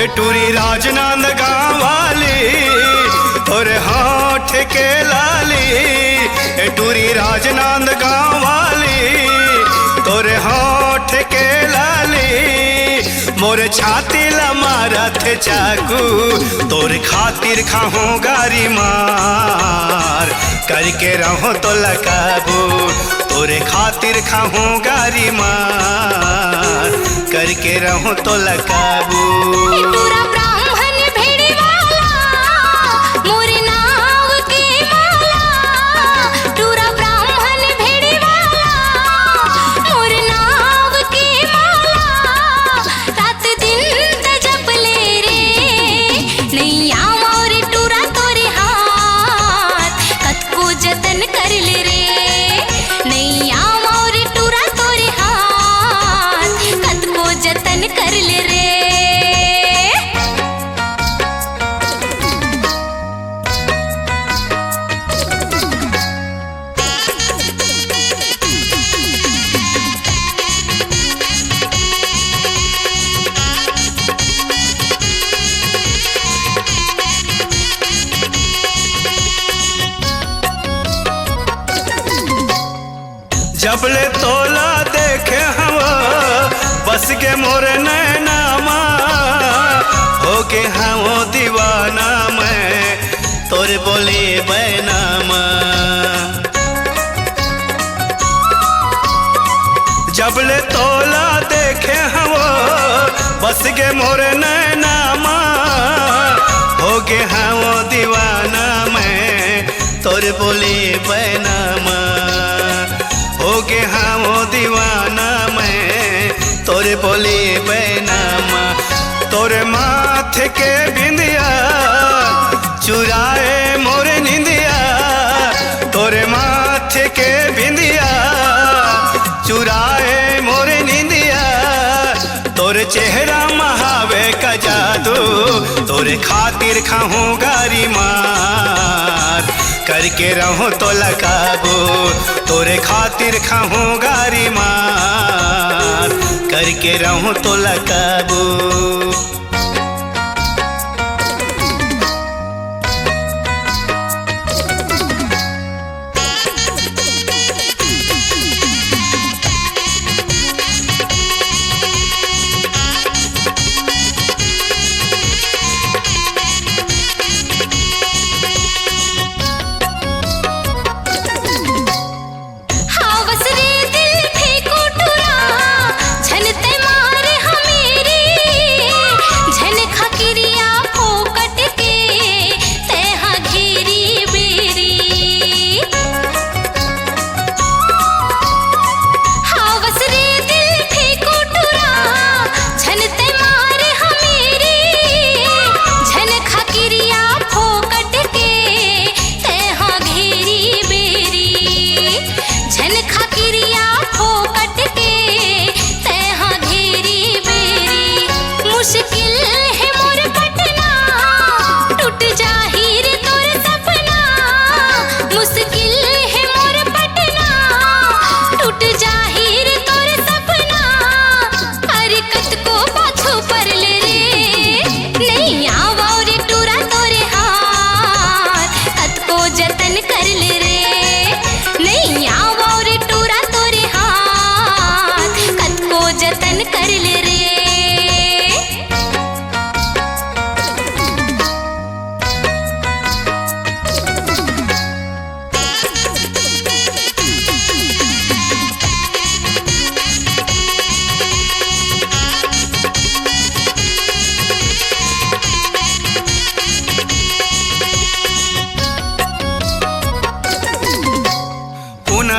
टूरी राजनांद गाँव वाली तोरे होठ के लाली। टूरी राजनांद गाँव वाली तोरे होठ के लाली। मोर छाती ला मारत चाकू तोरे खातिर खाहूँ गारी मार। करके रहो तो लकाबू तोरे खातिर खाहूँ गारी मार। करके रहो तो लकाबू। ब्राह्मण भेड़ी वाला मोर नाव के माला। टूरा ब्राह्मण भेड़ी वाला मोर नाव के माला। रात दिन तजब ले रे नैया मोर टूरा तोरे हाथ। कत को जतन कर ले रे नैया मोर टूरा तोरे हाथ। कत को जतन कर ले रे। जबले तोला देखे हवा बस के मोर नैनामा। हो के हम दीवाना मैं तोरे बोले बैनामा। जबले तोला देखे हवा बस के मोर नैनामा। हो के हम दीवाना मैं तोरे बोले बैनामा। हो गे हाँ वो दीवाना मैं तोरे बोले बैनामा। तोरे माथे के बिंदिया चुराए मोरे निंदिया। तोरे माथे के बिंदिया चुराए मोरे निंदिया। तोरे चेहरा महावे का जादू तोरे खातिर खाहूँ गारी मार। करके रहो तो लकाबू तोरे खातिर खाहूँ गारी मार। करके रहो तो लकाबू।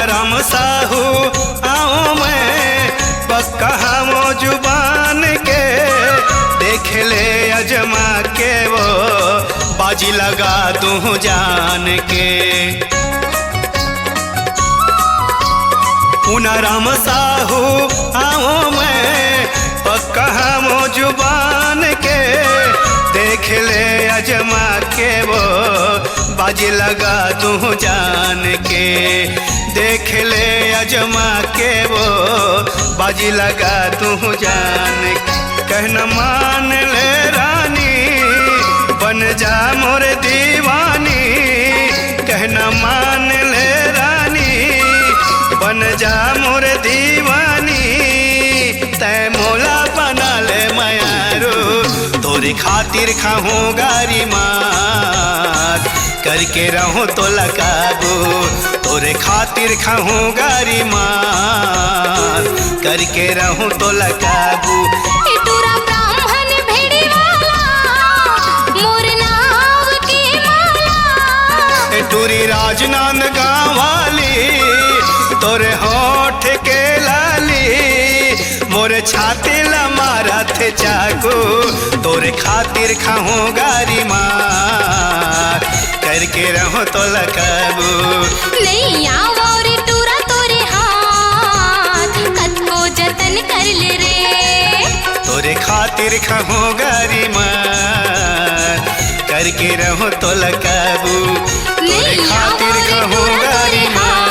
राम साहू आओ मैं पक्का वो जुबान के। देख ले अजमा के वो बाजी लगा दूं जान के। राम साहू आओ मैं पक्का वो जुबान के। देख ले अजमा के वो बाजी लगा दूं जान के। देख ले अजमा के वो बाजी लगा तू जान। कहना मान ले रा जा मोर दीवानी, कहना मान ले रानी, बन जा मोर दीवानी, तै मोला बना ले मयारो, तोरे खातिर खाऊं गारी मार, करके रहूं तो लगाबू, तोरे खातिर खाऊं गारी मार, करके रहूं तो लगाबू। टूरा ब्राह्मण भेड़ी वाला, मोर नाव की माला, टूरी राजनांद गाँव वाली, तोरे होठ के लाली, मोरे छाती ला मारा थे चाकू, तोरे खातिर खाऊं गारी मार, करके रहो तो लगाबू। नहीं आवोर टूरा तोरे हाथ, कद को जतन कर ले रे, तोरे खातिर खाऊं गारी मार, करके रहो तो लगाबू, तोरे नहीं खातिर आवोर खाऊं टूरा गारी तोरे मार।